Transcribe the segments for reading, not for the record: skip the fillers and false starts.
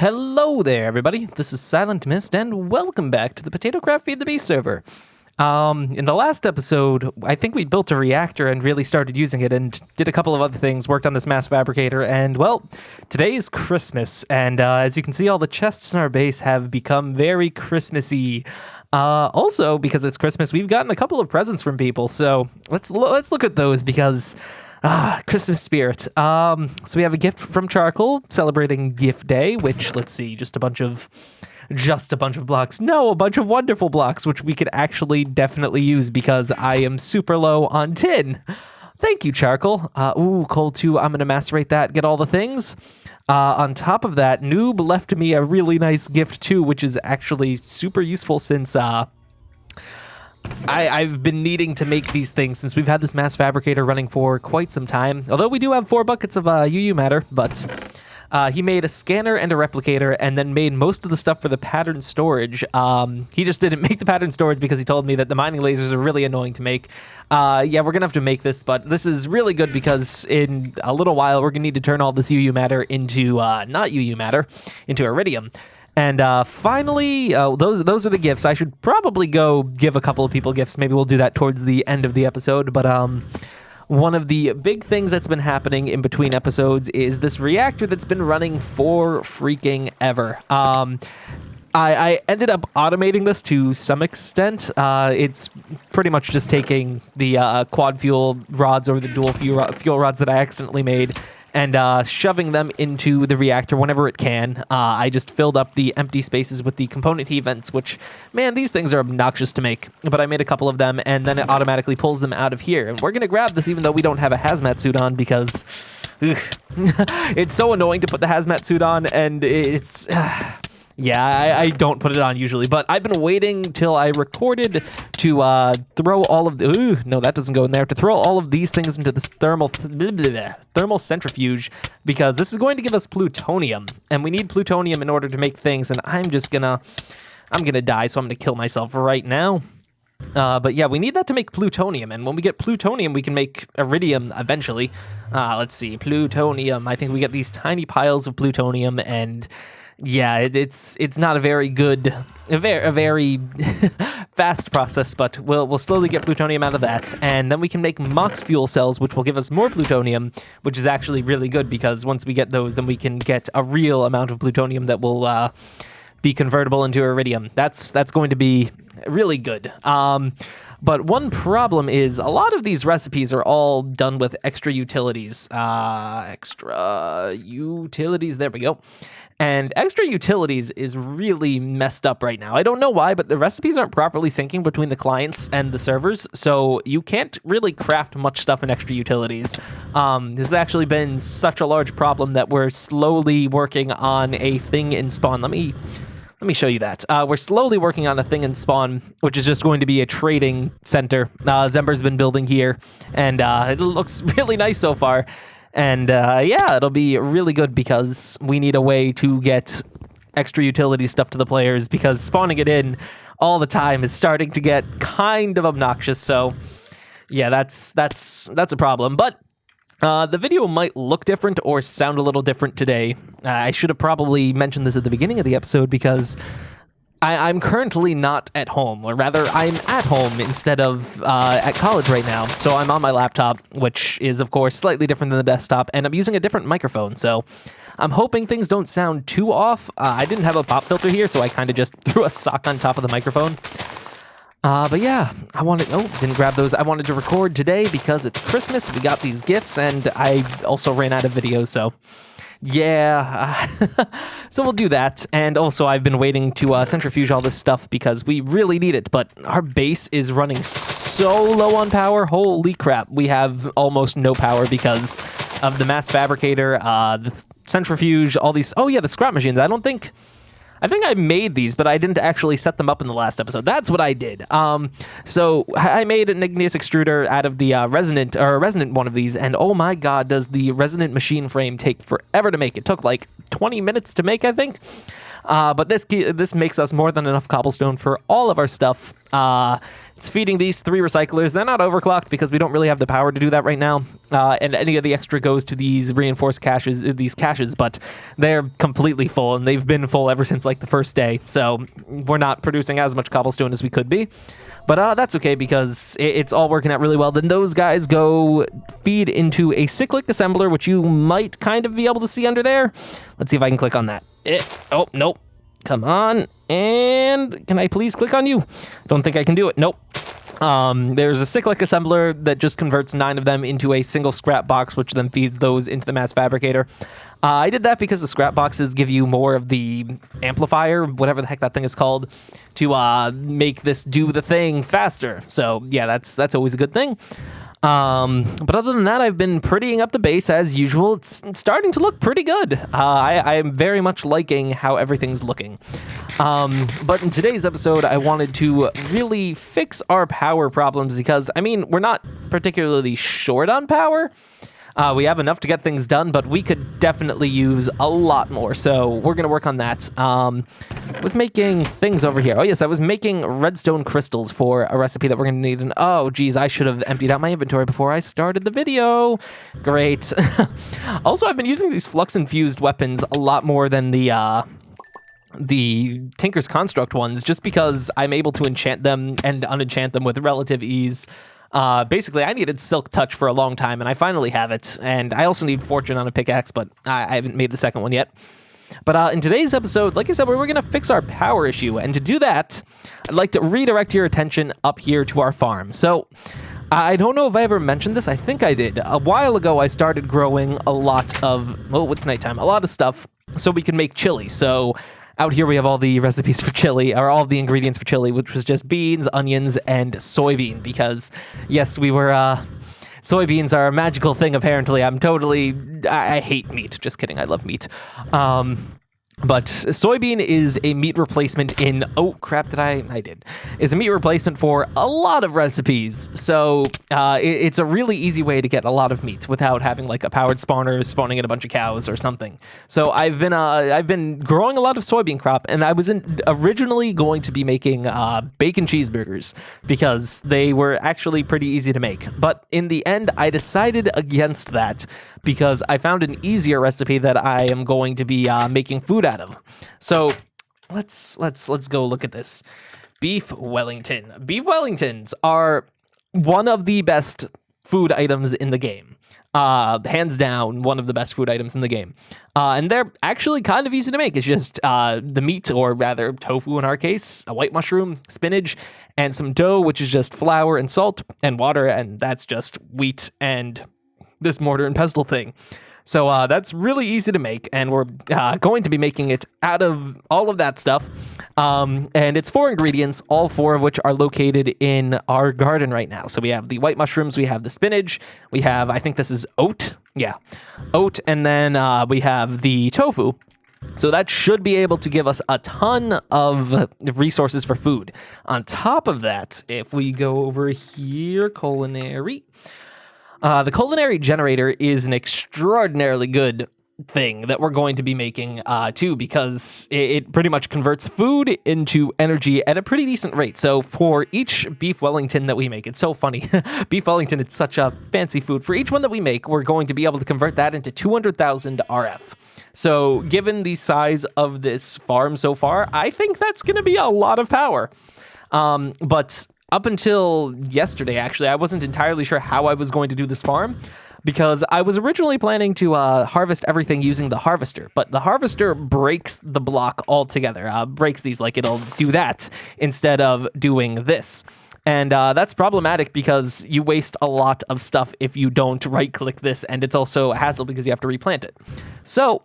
Hello there, everybody. This is Silent Mist, and welcome back to the Potatocraft Feed the Beast server. In the last episode, I think we built a reactor and really started using it and did a couple of other things, worked on this mass fabricator, and, well, today is Christmas, and as you can see, all the chests in our base have become very Christmassy. Also, because it's Christmas, we've gotten a couple of presents from people, so let's look at those because... Christmas spirit. So we have a gift from Charcoal celebrating Gift Day, which, let's see, just a bunch of blocks. No, a bunch of wonderful blocks, which we could actually definitely use because I am super low on tin. Thank you, Charcoal. Coal 2, I'm going to macerate that, get all the things. On top of that, Noob left me a really nice gift too, which is actually super useful since, I've been needing to make these things since we've had this mass fabricator running for quite some time. Although we do have 4 buckets of UU matter, but he made a scanner and a replicator and then made most of the stuff for the pattern storage. He just didn't make the pattern storage because he told me that the mining lasers are really annoying to make. Yeah, we're gonna have to make this, but this is really good because in a little while we're gonna need to turn all this UU matter into, not UU matter, into iridium. And finally, those are the gifts. I should probably go give a couple of people gifts. Maybe we'll do that towards the end of the episode. But one of the big things that's been happening in between episodes is this reactor that's been running for freaking ever. I ended up automating this to some extent. It's pretty much just taking the quad fuel rods or the dual fuel rods that I accidentally made and shoving them into the reactor whenever it can. I just filled up the empty spaces with the component heat vents, which, man, these things are obnoxious to make. But I made a couple of them, and then it automatically pulls them out of here. And we're going to grab this even though we don't have a hazmat suit on because it's so annoying to put the hazmat suit on, and it's... Yeah, I don't put it on usually, but I've been waiting till I recorded to throw all of the... no, that doesn't go in there. To throw all of these things into this thermal centrifuge, because this is going to give us plutonium, and we need plutonium in order to make things, and I'm gonna die, so I'm gonna kill myself right now. But yeah, we need that to make plutonium, and when we get plutonium, we can make iridium eventually. Let's see, plutonium. I think we get these tiny piles of plutonium, and... yeah, it's not a very good, a very fast process, but we'll slowly get plutonium out of that, and then we can make MOX fuel cells, which will give us more plutonium, which is actually really good because once we get those, then we can get a real amount of plutonium that will be convertible into iridium. That's going to be really good. But one problem is a lot of these recipes are all done with extra utilities. There we go. And extra utilities is really messed up right now. I don't know why, but the recipes aren't properly syncing between the clients and the servers, so you can't really craft much stuff in extra utilities. This has actually been such a large problem that we're slowly working on a thing in Spawn. Let me show you that. We're slowly working on a thing in Spawn, which is just going to be a trading center. Zember's been building here, and it looks really nice so far. And yeah, it'll be really good because we need a way to get extra utility stuff to the players because spawning it in all the time is starting to get kind of obnoxious. So yeah, that's a problem. But the video might look different or sound a little different today. I should have probably mentioned this at the beginning of the episode because I'm currently not at home, or rather, I'm at home instead of at college right now. So I'm on my laptop, which is, of course, slightly different than the desktop, and I'm using a different microphone. So I'm hoping things don't sound too off. I didn't have a pop filter here, so I kind of just threw a sock on top of the microphone. But yeah, didn't grab those. I wanted to record today because it's Christmas. We got these gifts, and I also ran out of videos, so... yeah, so we'll do that, and also I've been waiting to centrifuge all this stuff because we really need it, but our base is running so low on power, holy crap, we have almost no power because of the mass fabricator, the centrifuge, all these, oh yeah, the scrap machines. I think I made these, but I didn't actually set them up in the last episode. That's what I did. So I made an igneous extruder out of the resonant one of these, and oh my god, does the resonant machine frame take forever to make. It took like 20 minutes to make, I think. But this makes us more than enough cobblestone for all of our stuff it's feeding these 3 recyclers. They're not overclocked because we don't really have the power to do that right now. And any of the extra goes to these reinforced caches, but they're completely full, and they've been full ever since like the first day. So we're not producing as much cobblestone as we could be. But that's okay because it's all working out really well. Then those guys go feed into a cyclic assembler, which you might kind of be able to see under there. Let's see if I can click on that. Oh, nope. Come on. And can I please click on you? Don't think I can do it. Nope. There's a cyclic assembler that just converts 9 of them into a single scrap box, which then feeds those into the mass fabricator. I did that because the scrap boxes give you more of the amplifier, whatever the heck that thing is called, to make this do the thing faster. So yeah, that's always a good thing. But other than that, I've been prettying up the base as usual. It's starting to look pretty good. I am very much liking how everything's looking. But in today's episode, I wanted to really fix our power problems because, I mean, we're not particularly short on power. We have enough to get things done, but we could definitely use a lot more, so we're going to work on that. I was making things over here. Oh, yes, I was making redstone crystals for a recipe that we're going to need. And oh, geez, I should have emptied out my inventory before I started the video. Great. Also, I've been using these flux-infused weapons a lot more than the Tinker's Construct ones, just because I'm able to enchant them and unenchant them with relative ease. Basically, I needed Silk Touch for a long time, and I finally have it. And I also need Fortune on a pickaxe, but I haven't made the second one yet. But in today's episode, like I said, we're going to fix our power issue. And to do that, I'd like to redirect your attention up here to our farm. So I don't know if I ever mentioned this. I think I did. A while ago, I started growing a lot of, it's nighttime, a lot of stuff so we can make chili. So out here we have all the recipes for chili, or all of the ingredients for chili, which was just beans, onions, and soybean, because, yes, we were, soybeans are a magical thing, apparently. I hate meat. Just kidding, I love meat. But soybean is a meat replacement in, oh crap, is a meat replacement for a lot of recipes. So it's a really easy way to get a lot of meat without having like a powered spawner spawning in a bunch of cows or something. So I've been growing a lot of soybean crop, and I was originally going to be making bacon cheeseburgers because they were actually pretty easy to make. But in the end, I decided against that because I found an easier recipe that I am going to be making food out of. So let's go look at this. Beef Wellington. Beef Wellingtons are one of the best food items in the game. Hands down, one of the best food items in the game. And they're actually kind of easy to make. It's just the meat, or rather tofu in our case, a white mushroom, spinach, and some dough, which is just flour and salt and water, and that's just wheat and this mortar and pestle thing. So that's really easy to make, and we're going to be making it out of all of that stuff. And it's 4 ingredients, all 4 of which are located in our garden right now. So we have the white mushrooms, we have the spinach, we have, I think this is oat. Yeah, oat, and then we have the tofu. So that should be able to give us a ton of resources for food. On top of that, if we go over here, Culinary, the Culinary generator is an extraordinarily good thing that we're going to be making too, because it pretty much converts food into energy at a pretty decent rate. So for each beef Wellington that we make, it's so funny. Beef Wellington, it's such a fancy food. For each one that we make, we're going to be able to convert that into 200,000 RF. So given the size of this farm so far, I think that's going to be a lot of power. But up until yesterday, actually, I wasn't entirely sure how I was going to do this farm, because I was originally planning to harvest everything using the harvester, but the harvester breaks the block altogether, breaks these, like it'll do that instead of doing this. And that's problematic because you waste a lot of stuff if you don't right-click this, and it's also a hassle because you have to replant it. So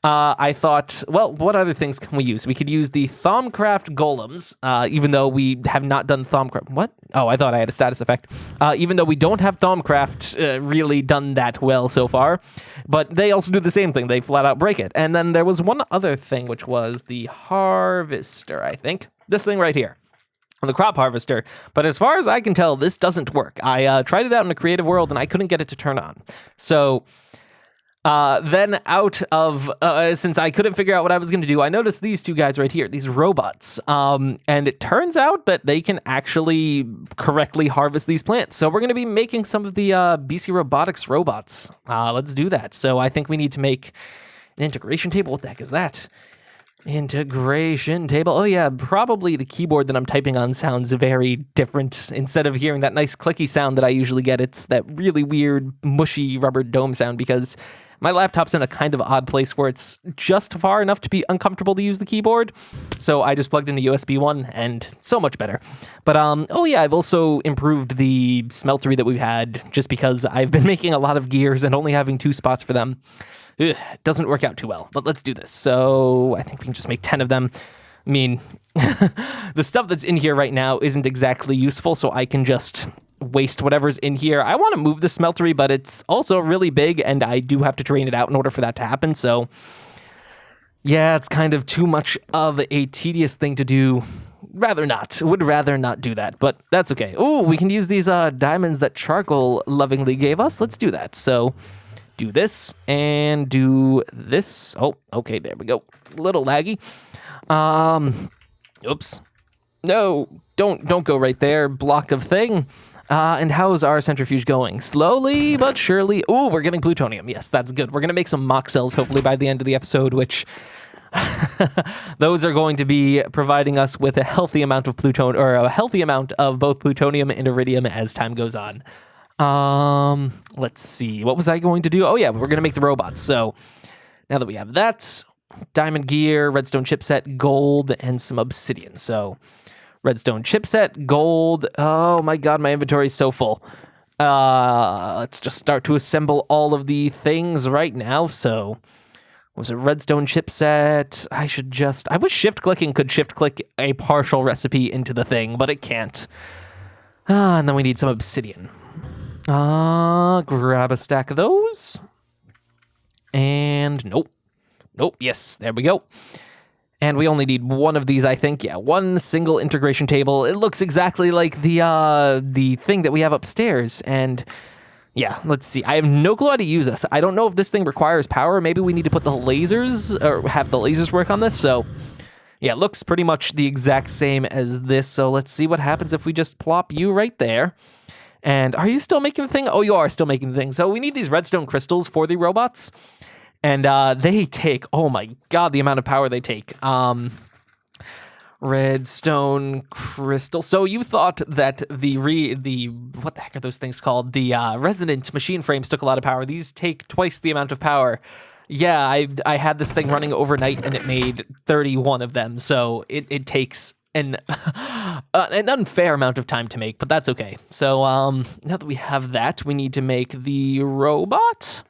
I thought, well, what other things can we use? We could use the Thaumcraft golems, even though we have not done Thaumcraft. What? Oh, I thought I had a status effect. Even though we don't have Thaumcraft really done that well so far, but they also do the same thing. They flat out break it. And then there was one other thing, which was the harvester, I think. This thing right here. The crop harvester. But as far as I can tell, this doesn't work. I tried it out in a creative world, and I couldn't get it to turn on. So Then out of, since I couldn't figure out what I was going to do, I noticed these two guys right here, these robots. And it turns out that they can actually correctly harvest these plants. So we're going to be making some of the BC Robotics robots. Let's do that. So I think we need to make an integration table. What the heck is that? Integration table. Oh yeah, probably the keyboard that I'm typing on sounds very different. Instead of hearing that nice clicky sound that I usually get, it's that really weird, mushy rubber dome sound because my laptop's in a kind of odd place where it's just far enough to be uncomfortable to use the keyboard. So I just plugged in a USB one and so much better. But oh yeah, I've also improved the smeltery that we've had just because I've been making a lot of gears and only having 2 spots for them. Ugh, doesn't work out too well, but let's do this. So I think we can just make 10 of them. I mean, the stuff that's in here right now isn't exactly useful, so I can just waste whatever's in here. I want to move the smeltery, but it's also really big, and I do have to drain it out in order for that to happen, so yeah, it's kind of too much of a tedious thing to do. Would rather not do that, but that's okay. Oh, we can use these diamonds that Charcoal lovingly gave us. Let's do that. So do this and do this. Oh, okay, there we go. A little laggy. Oops. No, don't go right there. Block of thing. And how's our centrifuge going? Slowly but surely. Oh, we're getting plutonium. Yes, that's good. We're gonna make some mock cells hopefully by the end of the episode, which those are going to be providing us with a healthy amount of plutonium, or a healthy amount of both plutonium and iridium as time goes on. Let's see. What was I going to do? Oh yeah, we're going to make the robots. So now that we have that, diamond gear, redstone chipset, gold, and some obsidian. So redstone chipset, gold. Oh my god, my inventory is so full. Let's just start to assemble all of the things right now. So was it redstone chipset? I wish shift clicking could shift click a partial recipe into the thing, but it can't. And then we need some obsidian. Grab a stack of those. And nope. Yes, there we go. And we only need one of these, I think. Yeah, one single integration table. It looks exactly like the thing that we have upstairs. And yeah, let's see. I have no clue how to use this. I don't know if this thing requires power. Maybe we need to put the lasers, or have the lasers work on this. So yeah, it looks pretty much the exact same as this. So let's see what happens if we just plop you right there. And are you still making the thing? Oh, you are still making the thing. So we need these redstone crystals for the robots. And they take, oh my god, the amount of power they take. Redstone crystal. So you thought that the what the heck are those things called? The resonant machine frames took a lot of power. These take twice the amount of power. Yeah, I had this thing running overnight and it made 31 of them. So it takes an unfair amount of time to make, but that's okay. So now that we have that, we need to make the robot.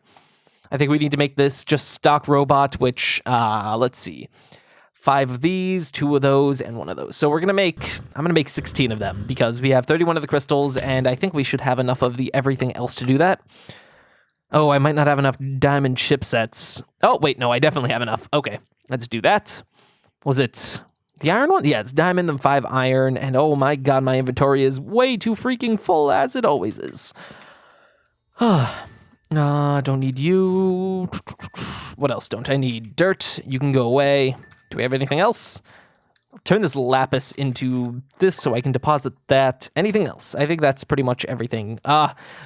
I think we need to make this just stock robot, which, let's see, 5 of these, 2 of those, and 1 of those. So I'm gonna make 16 of them because we have 31 of the crystals, and I think we should have enough of the everything else to do that. Oh, I might not have enough diamond chipsets. Oh, wait, no, I definitely have enough. Okay, let's do that. Was it the iron one? Yeah, it's diamond and 5 iron, and oh my god, my inventory is way too freaking full, as it always is. Don't need you. What else don't I need? Dirt, you can go away. Do we have anything else? I'll turn this lapis into this so I can deposit that. Anything else? I think that's pretty much everything.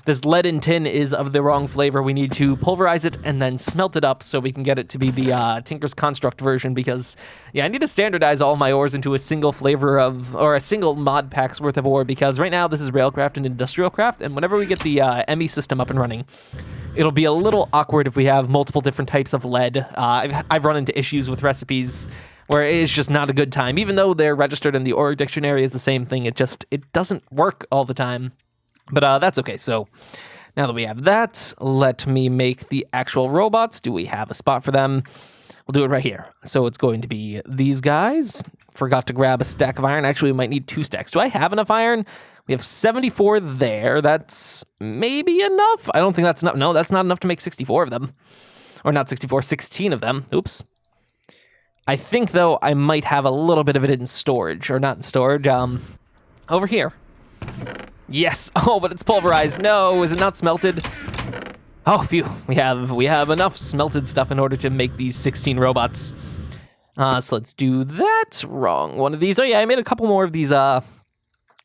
This lead and tin is of the wrong flavor. We need to pulverize it and then smelt it up so we can get it to be the Tinker's Construct version because, yeah, I need to standardize all my ores into a single flavor of, or a single mod pack's worth of ore because right now this is Railcraft and Industrial Craft, and whenever we get the ME system up and running, it'll be a little awkward if we have multiple different types of lead. I've run into issues with recipes where it is just not a good time. Even though they're registered in the ore dictionary as the same thing, it doesn't work all the time. But that's okay. So now that we have that, let me make the actual robots. Do we have a spot for them? We'll do it right here. So it's going to be these guys. Forgot to grab a stack of iron. Actually, we might need 2 stacks. Do I have enough iron? We have 74 there. That's maybe enough. I don't think that's enough. No, that's not enough to make 64 of them. Or not 64, 16 of them. Oops. I think, though, I might have a little bit of it in storage. Or not in storage, over here. Yes. Oh, but it's pulverized. No, is it not smelted? Oh, phew. We have enough smelted stuff in order to make these 16 robots. So let's do that. Wrong one of these. Oh yeah, I made a couple more of these,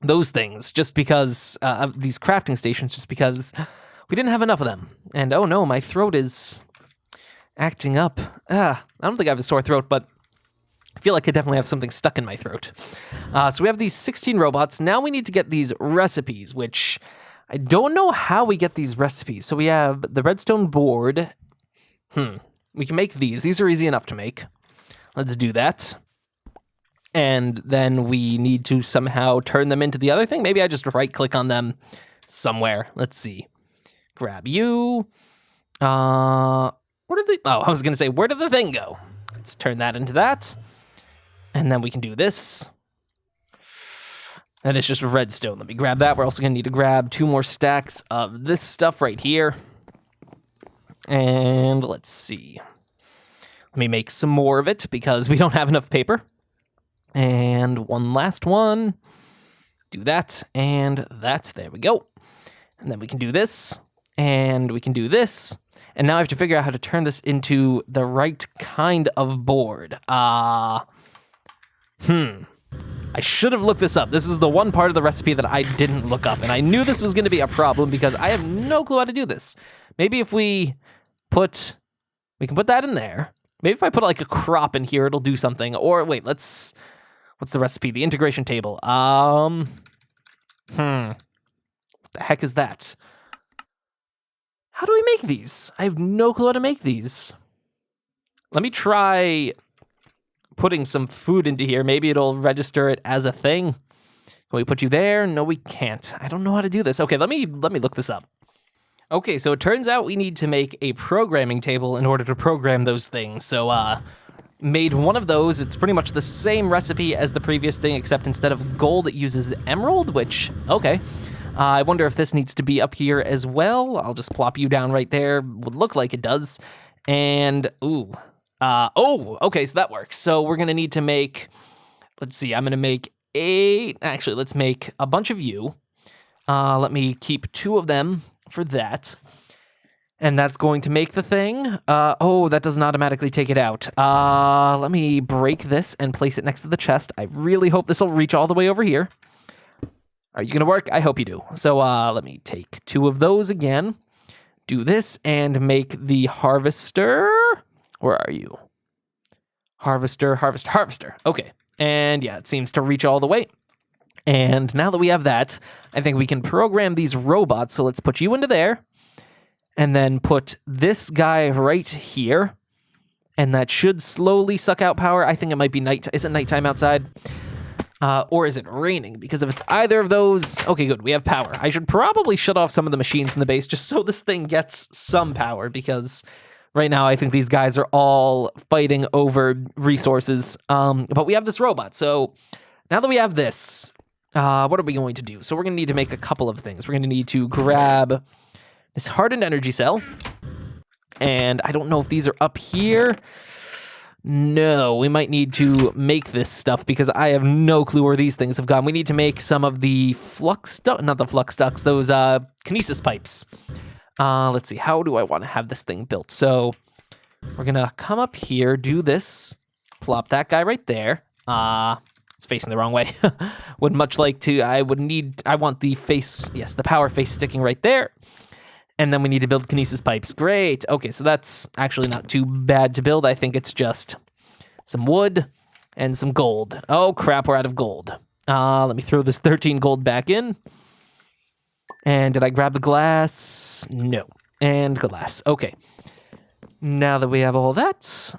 those things, just because, of these crafting stations, just because we didn't have enough of them. And oh no, my throat is acting up. I don't think I have a sore throat, but I feel like I definitely have something stuck in my throat. So we have these 16 robots. Now we need to get these recipes, which I don't know how we get these recipes. So we have the redstone board. We can make these. These are easy enough to make. Let's do that. And then we need to somehow turn them into the other thing. Maybe I just right-click on them somewhere. Let's see. Grab you. Where did the... Oh, I was going to say, where did the thing go? Let's turn that into that. And then we can do this. And it's just redstone. Let me grab that. We're also going to need to grab 2 more stacks of this stuff right here. And let's see. Let me make some more of it because we don't have enough paper. And one last one. Do that and that. There we go. And then we can do this. And we can do this. And now I have to figure out how to turn this into the right kind of board. I should have looked this up. This is the one part of the recipe that I didn't look up. And I knew this was going to be a problem because I have no clue how to do this. Maybe if we can put that in there. Maybe if I put like a crop in here, it'll do something. Or wait, what's the recipe? The integration table. What the heck is that? How do we make these? I have no clue how to make these. Let me try putting some food into here. Maybe it'll register it as a thing. Can we put you there? No, we can't. I don't know how to do this. Okay, let me look this up. Okay, so it turns out we need to make a programming table in order to program those things. So, made one of those. It's pretty much the same recipe as the previous thing, except instead of gold, it uses emerald, which, okay. I wonder if this needs to be up here as well. I'll just plop you down right there. Would look like it does. And, okay, so that works. So we're going to need to make, let's see, I'm going to make let's make a bunch of you. Let me keep 2 of them for that. And that's going to make the thing. That doesn't automatically take it out. Let me break this and place it next to the chest. I really hope this will reach all the way over here. Are you going to work? I hope you do. So let me take 2 of those again. Do this and make the harvester. Where are you? Harvester. Okay. And yeah, it seems to reach all the way. And now that we have that, I think we can program these robots. So let's put you into there. And then put this guy right here. And that should slowly suck out power. I think it might be night. Is it nighttime outside? Or is it raining? Because if it's either of those... Okay, good. We have power. I should probably shut off some of the machines in the base just so this thing gets some power. Because right now I think these guys are all fighting over resources. But we have this robot. So now that we have this... what are we going to do? So we're going to need to make a couple of things. We're going to need to grab this hardened energy cell. And I don't know if these are up here. No, we might need to make this stuff because I have no clue where these things have gone. We need to make some of the flux ducts, not the flux ducts, those kinesis pipes. Let's see, how do I want to have this thing built? So we're going to come up here, do this, plop that guy right there. It's facing the wrong way. Would much like to, I want the face, yes, the power face sticking right there. And then we need to build kinesis pipes. Great. Okay, so that's actually not too bad to build. I think it's just some wood and some gold. Oh, crap, we're out of gold. Let me throw this 13 gold back in. And did I grab the glass? No. And glass. Okay. Now that we have all that,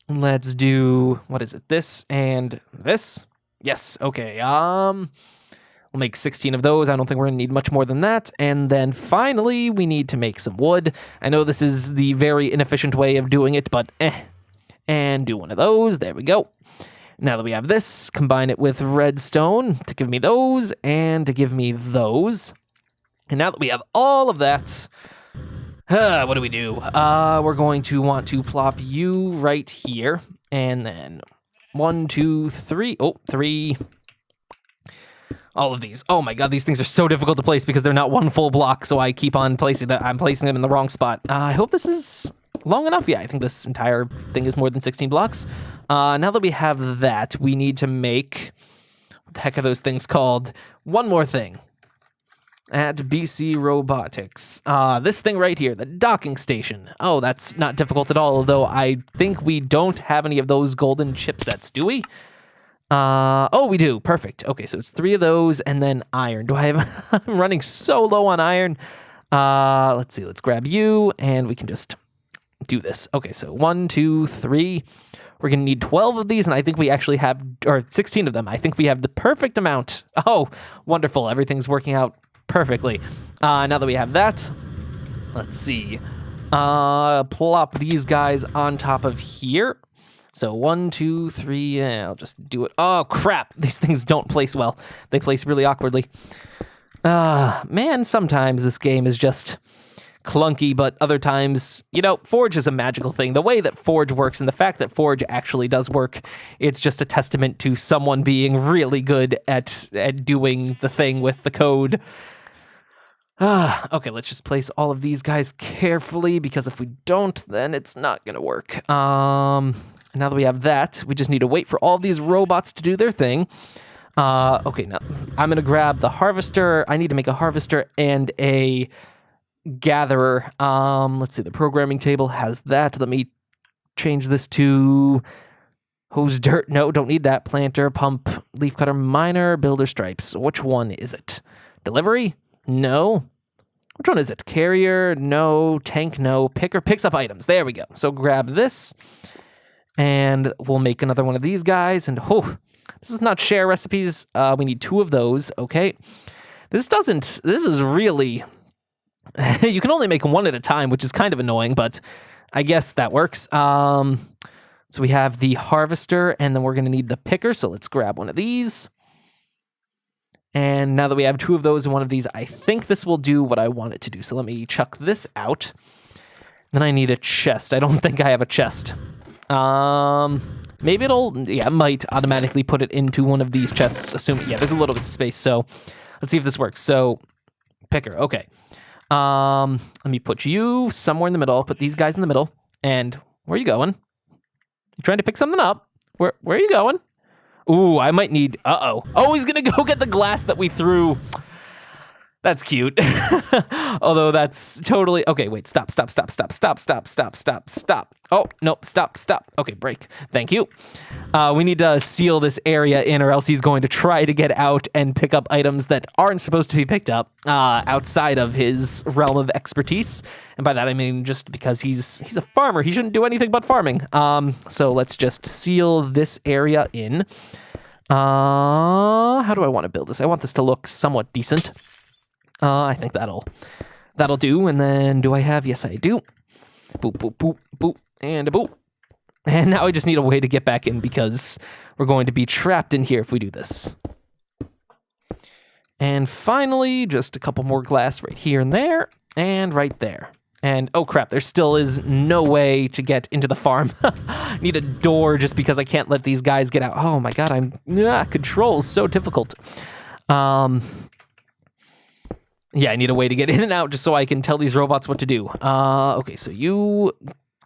let's do, what is it, this and this? Yes, okay. We'll make 16 of those. I don't think we're going to need much more than that. And then finally, we need to make some wood. I know this is the very inefficient way of doing it, but And do one of those. There we go. Now that we have this, combine it with redstone to give me those and to give me those. And now that we have all of that, what do we do? We're going to want to plop you right here. And then 1, 2, 3. Oh, 3. All of these. Oh my god, these things are so difficult to place because they're not one full block, so I keep on placing that. I'm placing them in the wrong spot. I hope this is long enough. Yeah, I think this entire thing is more than 16 blocks. Now that we have that, we need to make, what the heck are those things called? One more thing. At BC Robotics. This thing right here, the docking station. Oh, that's not difficult at all, although I think we don't have any of those golden chipsets, do we? Oh, we do. Perfect. Okay, so it's 3 of those and then iron. Do I have... I'm running so low on iron. Let's see. Let's grab you and we can just do this. Okay, so 1, 2, 3. We're going to need 12 of these, and I think we actually have... Or 16 of them. I think we have the perfect amount. Oh, wonderful. Everything's working out perfectly. Now that we have that, let's see. Plop these guys on top of here. So 1, 2, 3, I'll just do it. Oh, crap. These things don't place well. They place really awkwardly. Man, sometimes this game is just clunky, but other times, you know, Forge is a magical thing. The way that Forge works and the fact that Forge actually does work, it's just a testament to someone being really good at doing the thing with the code. Okay, let's just place all of these guys carefully, because if we don't, then it's not going to work. Now that we have that, we just need to wait for all of these robots to do their thing. Okay, now I'm going to grab the harvester. I need to make a harvester and a gatherer. Let's see, the programming table has that. Let me change this to hose dirt. No, don't need that. Planter, pump, leaf cutter, miner, builder stripes. Which one is it? Delivery? No. Which one is it? Carrier? No. Tank? No. Picker picks up items. There we go. So grab this. And we'll make another one of these guys. And this is not share recipes. We need 2 of those. Okay. This is really, you can only make 1 at a time, which is kind of annoying, but I guess that works. So we have the harvester, and then we're going to need the picker. So let's grab one of these. And now that we have 2 of those and 1 of these, I think this will do what I want it to do. So let me chuck this out. Then I need a chest. I don't think I have a chest. Maybe it might automatically put it into one of these chests, assuming, there's a little bit of space, so let's see if this works. So, picker, okay. Let me put you somewhere in the middle. I'll put these guys in the middle, and where are you going? You trying to pick something up? Where are you going? Ooh, I might need, Oh, he's gonna go get the glass that we threw. That's cute. Although that's totally... Okay, wait, stop. Oh, no, stop. Okay, break. Thank you. We need to seal this area in, or else he's going to try to get out and pick up items that aren't supposed to be picked up outside of his realm of expertise. And by that, I mean just because he's a farmer. He shouldn't do anything but farming. So let's just seal this area in. How do I want to build this? I want this to look somewhat decent. I think that'll do. And then do I have? Yes, I do. Boop, boop, boop, boop, and a boop. And now I just need a way to get back in because we're going to be trapped in here if we do this. And finally, just a couple more glass right here and there, and right there. And oh crap, there still is no way to get into the farm. Need a door just because I can't let these guys get out. Oh my god, control's so difficult. Yeah, I need a way to get in and out just so I can tell these robots what to do. Okay, so you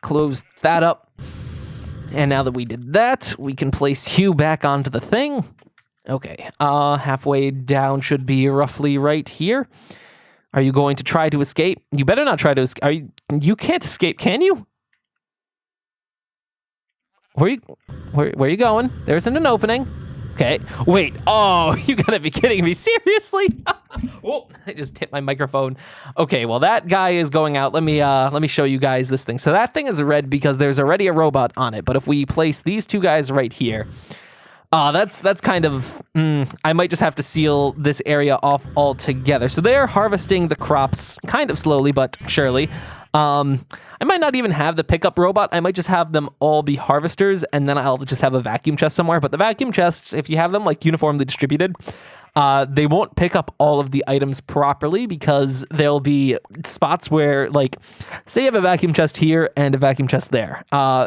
close that up. And now that we did that, we can place you back onto the thing. Okay, halfway down should be roughly right here. Are you going to try to escape? You better not try to escape. You can't escape, can you? Where are you going? There isn't an opening. Okay, wait, oh, you gotta be kidding me, seriously? Oh, I just hit my microphone. Okay, well, that guy is going out. Let me show you guys this thing. So that thing is red because there's already a robot on it, but if we place these 2 guys right here, that's kind of, I might just have to seal this area off altogether. So they're harvesting the crops kind of slowly, but surely. I might not even have the pickup robot. I might just have them all be harvesters, and then I'll just have a vacuum chest somewhere. But the vacuum chests, if you have them like uniformly distributed, they won't pick up all of the items properly because there'll be spots where, like, say you have a vacuum chest here and a vacuum chest there.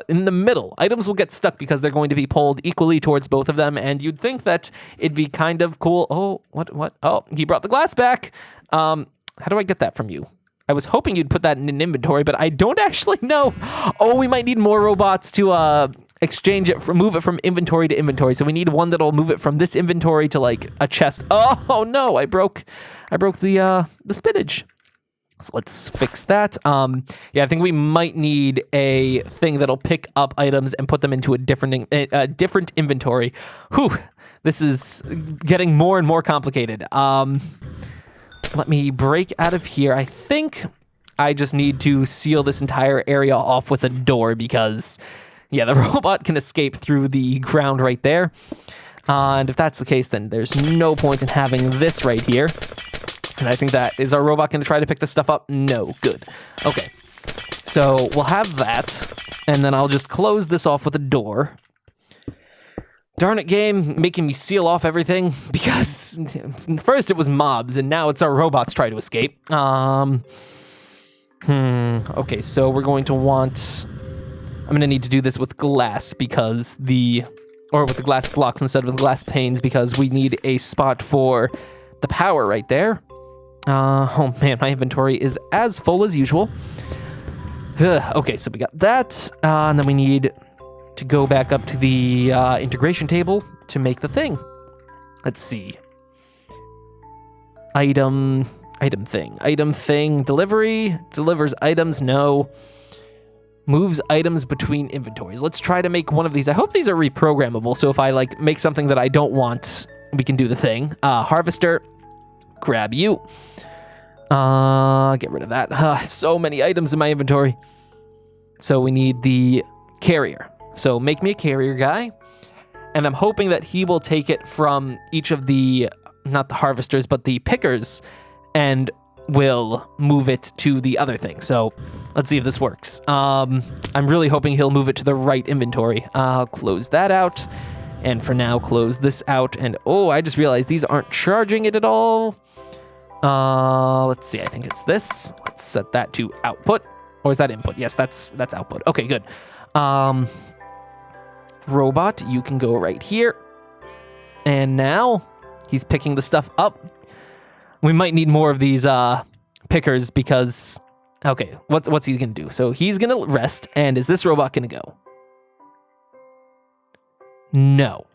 In the middle, items will get stuck because they're going to be pulled equally towards both of them, and you'd think that it'd be kind of cool. Oh, what? Oh, he brought the glass back. How do I get that from you? I was hoping you'd put that in an inventory, but I don't actually know. Oh, we might need more robots to exchange it, move it from inventory to inventory. So we need one that'll move it from this inventory to like a chest. Oh no, I broke the spinach. So let's fix that. Yeah, I think we might need a thing that'll pick up items and put them into a different inventory. Whew, this is getting more and more complicated. Let me break out of here. I think I just need to seal this entire area off with a door because, yeah, the robot can escape through the ground right there. And if that's the case, then there's no point in having this right here. And I think that, is our robot going to try to pick this stuff up? No. Good. Okay. So we'll have that, and then I'll just close this off with a door. Darn it, game, making me seal off everything, because first it was mobs, and now it's our robots trying to escape. Okay, so we're going to want... I'm going to need to do this with glass, because or with the glass blocks instead of the glass panes, because we need a spot for the power right there. Oh man, my inventory is as full as usual. Okay, so we got that, and then we need to go back up to the integration table to make the thing. Let's see. Item thing, delivery, delivers items, no. Moves items between inventories. Let's try to make one of these. I hope these are reprogrammable, so if I like make something that I don't want, we can do the thing. Harvester, grab you. Get rid of that. So many items in my inventory. So we need the carrier. So make me a carrier guy, and I'm hoping that he will take it from each of the, not the harvesters, but the pickers, and will move it to the other thing. So let's see if this works. I'm really hoping he'll move it to the right inventory. I'll close that out, and for now, close this out. And oh, I just realized these aren't charging it at all. Let's see, I think it's this. Let's set that to output, or is that input? Yes, that's output. Okay, good. Robot, you can go right here. And now he's picking the stuff up. We might need more of these pickers because, okay, what's he gonna do? So he's gonna rest, and is this robot gonna go? No.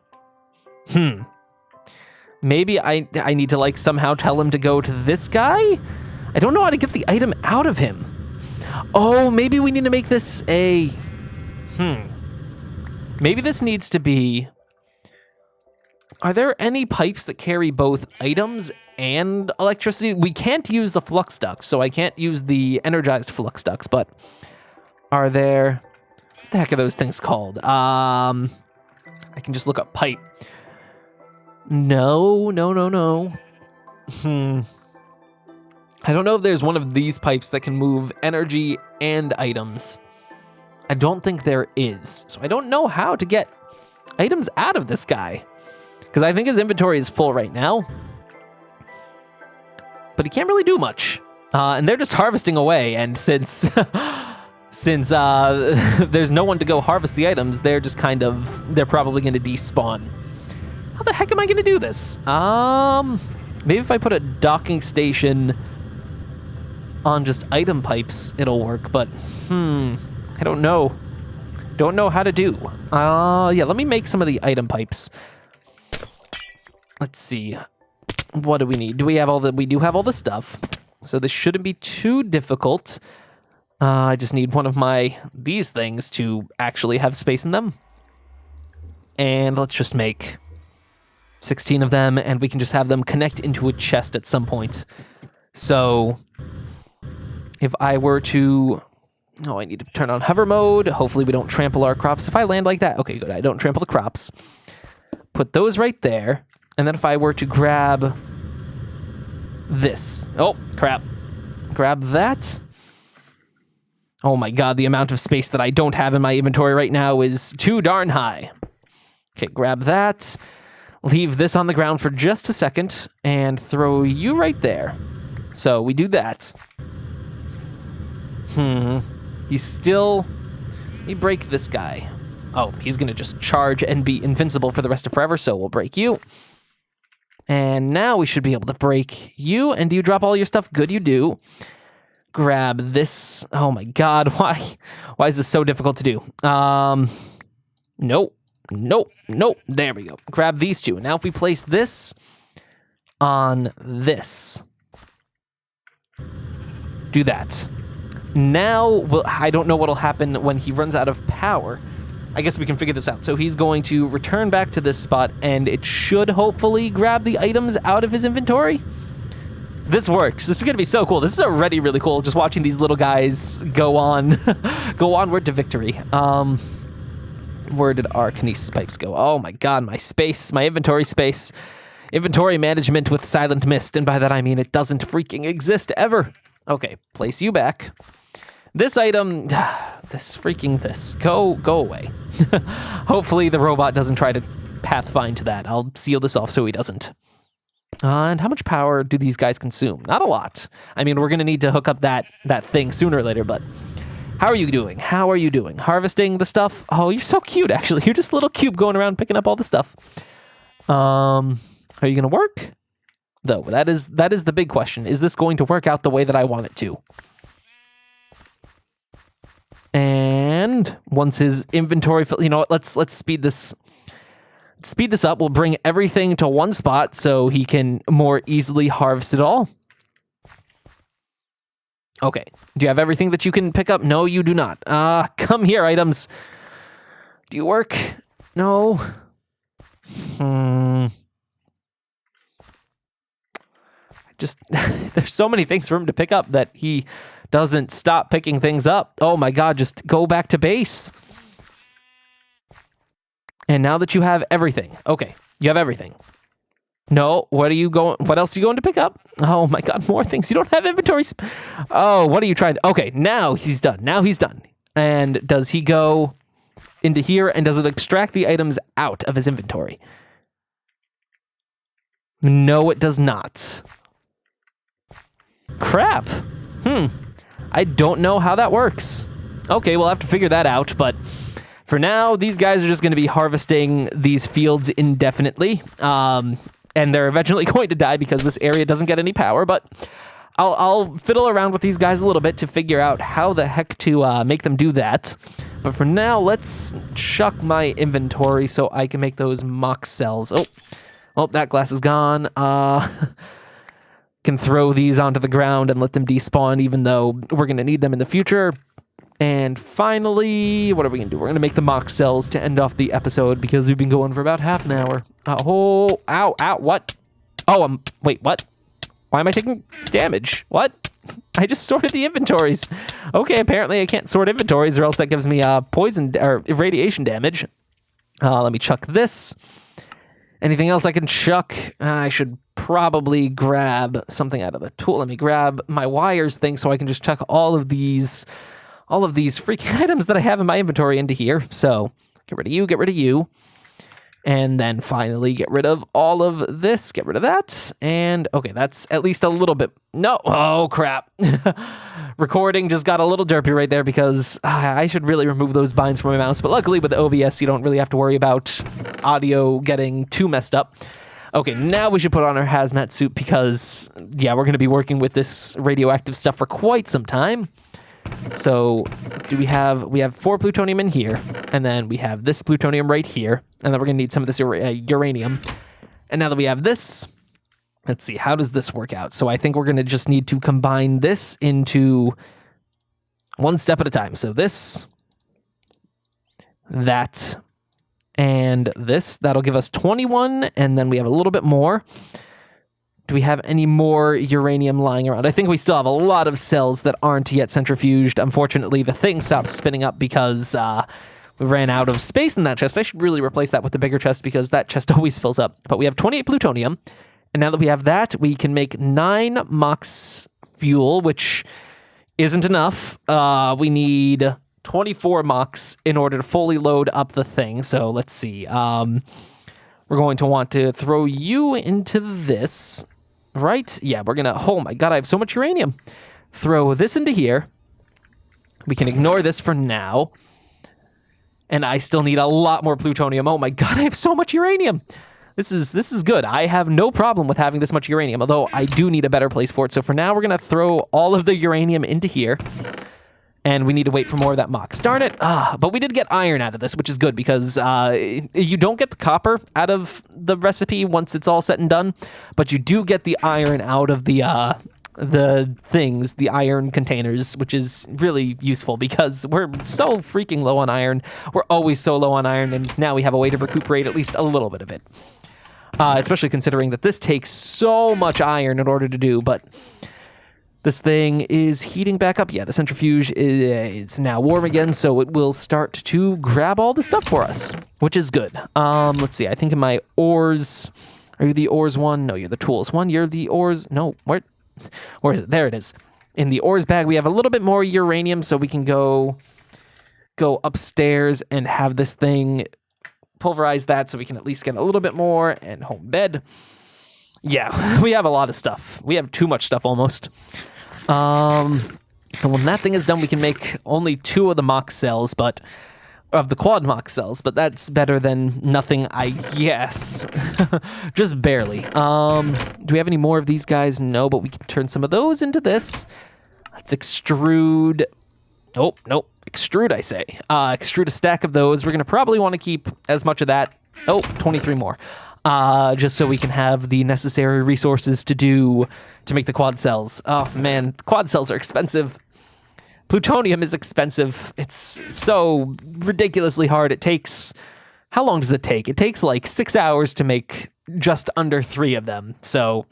Maybe I need to like somehow tell him to go to this guy? I don't know how to get the item out of him. Oh, maybe we need to make this a, maybe this needs to be... Are there any pipes that carry both items and electricity? We can't use the flux ducts, so I can't use the energized flux ducts, but are there... What the heck are those things called? I can just look up pipe. No. I don't know if there's one of these pipes that can move energy and items. I don't think there is. So I don't know how to get items out of this guy, because I think his inventory is full right now. But he can't really do much. And they're just harvesting away, and since there's no one to go harvest the items, they're just kind of, they're probably going to despawn. How the heck am I going to do this? Maybe if I put a docking station on just item pipes, it'll work, but I don't know. Don't know how to do. Yeah, let me make some of the item pipes. Let's see. What do we need? Do we have all the... We do have all the stuff. So this shouldn't be too difficult. I just need one of these things to actually have space in them. And let's just make 16 of them, and we can just have them connect into a chest at some point. So if I were to... Oh, I need to turn on hover mode. Hopefully we don't trample our crops. If I land like that, okay, good. I don't trample the crops. Put those right there. And then if I were to grab this. Oh, crap. Grab that. Oh my god, the amount of space that I don't have in my inventory right now is too darn high. Okay, grab that. Leave this on the ground for just a second and throw you right there. So we do that. He's still... Let me break this guy. Oh, he's gonna just charge and be invincible for the rest of forever, so we'll break you. And now we should be able to break you. And do you drop all your stuff? Good, you do. Grab this. Oh my god, why is this so difficult to do? Nope. There we go. Grab these two. Now if we place this on this. Do that. Now, I don't know what'll happen when he runs out of power. I guess we can figure this out. So he's going to return back to this spot, and it should hopefully grab the items out of his inventory. This works. This is gonna be so cool. This is already really cool, just watching these little guys go on, go onward to victory. Where did our kinesis pipes go? Oh my god, my space, my inventory space. Inventory management with Silent Mist, and by that I mean it doesn't freaking exist ever. Okay, place you back. This item, this, go away. Hopefully the robot doesn't try to pathfind to that. I'll seal this off so he doesn't. And how much power do these guys consume? Not a lot. I mean, we're gonna need to hook up that thing sooner or later, but how are you doing? How are you doing? Harvesting the stuff? Oh, you're so cute, actually. You're just a little cube going around picking up all the stuff. Are you gonna work? Though, that is the big question. Is this going to work out the way that I want it to? And once his inventory, you know what, let's speed this up. We'll bring everything to one spot so he can more easily harvest it all. Okay. Do you have everything that you can pick up? No, you do not. Come here, items. Do you work? No. Just, there's so many things for him to pick up that he doesn't stop picking things up. Oh my god, just go back to base. And now that you have everything, okay, you have everything. No, what else are you going to pick up? Oh my god, more things. You don't have inventories. Oh, what are you trying to, okay, now he's done. And does he go into here and does it extract the items out of his inventory? No, it does not. Crap. I don't know how that works. Okay, we'll have to figure that out, but for now, these guys are just going to be harvesting these fields indefinitely, and they're eventually going to die because this area doesn't get any power, but I'll fiddle around with these guys a little bit to figure out how the heck to make them do that. But for now, let's chuck my inventory so I can make those mock cells. Oh, that glass is gone. Can throw these onto the ground and let them despawn, even though we're going to need them in the future. And finally, what are we going to do? We're going to make the mock cells to end off the episode because we've been going for about half an hour. Oh, ow, what? Oh, wait, what? Why am I taking damage? What? I just sorted the inventories. Okay, apparently I can't sort inventories or else that gives me poison or radiation damage. Let me chuck this. Anything else I can chuck? I should probably grab something out of the tool. Let me grab my wires thing so I can just chuck all of these freaking items that I have in my inventory into here. So get rid of you. And then finally get rid of all of this, get rid of that. And okay, that's at least a little bit, no, oh crap. Recording just got a little derpy right there because I should really remove those binds from my mouse. But luckily with the OBS, you don't really have to worry about audio getting too messed up. Okay, now we should put on our hazmat suit because, yeah, we're going to be working with this radioactive stuff for quite some time. So we have 4 plutonium in here, and then we have this plutonium right here, and then we're going to need some of this uranium. And now that we have this, let's see, how does this work out? So I think we're going to just need to combine this into one step at a time. So this, that, and this, that'll give us 21, and then we have a little bit more. Do we have any more uranium lying around? I think we still have a lot of cells that aren't yet centrifuged. Unfortunately, the thing stopped spinning up because we ran out of space in that chest. I should really replace that with the bigger chest because that chest always fills up. But we have 28 plutonium, and now that we have that, we can make 9 mox fuel, which isn't enough. We need 24 mucks in order to fully load up the thing. So let's see. We're going to want to throw you into this, right? Yeah, we're gonna, oh my god, I have so much uranium. Throw this into here. We can ignore this for now. And I still need a lot more plutonium. Oh my god, I have so much uranium. This is good. I have no problem with having this much uranium, although I do need a better place for it. So for now, we're gonna throw all of the uranium into here. And we need to wait for more of that mox. Darn it. But we did get iron out of this, which is good because you don't get the copper out of the recipe once it's all said and done, but you do get the iron out of the things, the iron containers, which is really useful because we're so freaking low on iron. We're always so low on iron, and now we have a way to recuperate at least a little bit of it. Especially considering that this takes so much iron in order to do, but this thing is heating back up. Yeah, the centrifuge is now warm again, so it will start to grab all the stuff for us, which is good. Let's see, I think in my ores, are you the ores one? No, you're the tools one. You're the ores, no, where is it? There it is. In the ores bag, we have a little bit more uranium, so we can go upstairs and have this thing pulverize that so we can at least get a little bit more, and home bed. Yeah, we have a lot of stuff. We have too much stuff almost. And when that thing is done, we can make only 2 of the mock cells, but of the quad mock cells, but that's better than nothing, I guess. Just barely. Do we have any more of these guys? No, but we can turn some of those into this. Let's extrude. Oh, nope. Extrude, I say. Extrude a stack of those. We're going to probably want to keep as much of that. Oh, 23 more. Just so we can have the necessary resources to make the quad cells. Oh man, quad cells are expensive. Plutonium is expensive. It's so ridiculously hard. It takes, how long does it take? It takes like 6 hours to make just under 3 of them. So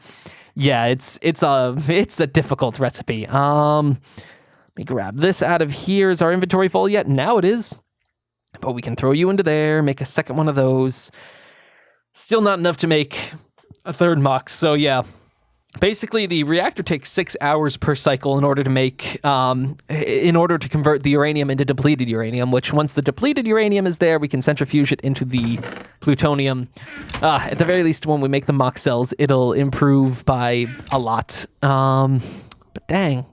yeah, it's a difficult recipe. Let me grab this out of here. Is our inventory full yet? Now it is. But we can throw you into there, make a second one of those. Still not enough to make a third mox, so yeah. Basically, the reactor takes 6 hours per cycle in order to make, in order to convert the uranium into depleted uranium, which once the depleted uranium is there, we can centrifuge it into the plutonium. At the very least, when we make the mox cells, it'll improve by a lot. But dang,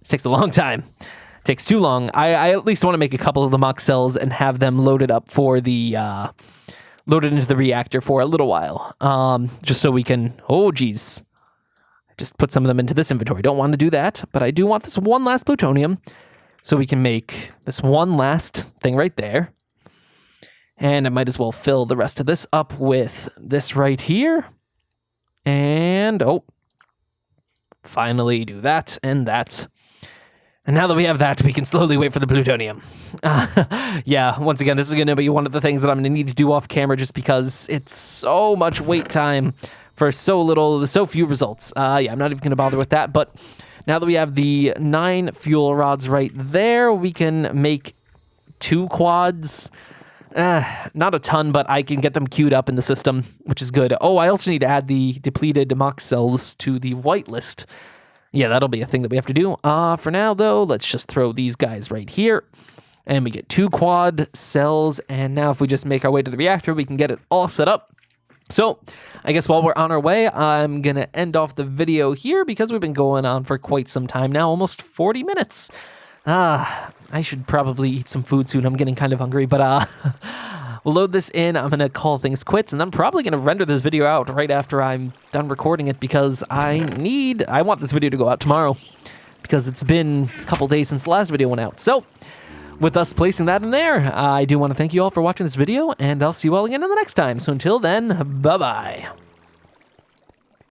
this takes a long time. It takes too long. I at least want to make a couple of the mox cells and have them loaded up for the, loaded into the reactor for a little while, just so we can, oh geez, just put some of them into this inventory. Don't want to do that, but I do want this one last plutonium, so we can make this one last thing right there, and I might as well fill the rest of this up with this right here, and oh, finally do that, and that. And now that we have that, we can slowly wait for the plutonium. Yeah, once again, this is going to be one of the things that I'm going to need to do off camera just because it's so much wait time for so few results. Yeah, I'm not even going to bother with that, but now that we have the 9 fuel rods right there, we can make 2 quads. Not a ton, but I can get them queued up in the system, which is good. Oh, I also need to add the depleted mox cells to the whitelist. Yeah, that'll be a thing that we have to do. For now, though, let's just throw these guys right here. And we get 2 quad cells. And now if we just make our way to the reactor, we can get it all set up. So I guess while we're on our way, I'm going to end off the video here because we've been going on for quite some time now, almost 40 minutes. I should probably eat some food soon. I'm getting kind of hungry, but we'll load this in. I'm going to call things quits, and I'm probably going to render this video out right after I'm done recording it because I want this video to go out tomorrow because it's been a couple days since the last video went out. So with us placing that in there, I do want to thank you all for watching this video, and I'll see you all again in the next time. So until then, bye-bye.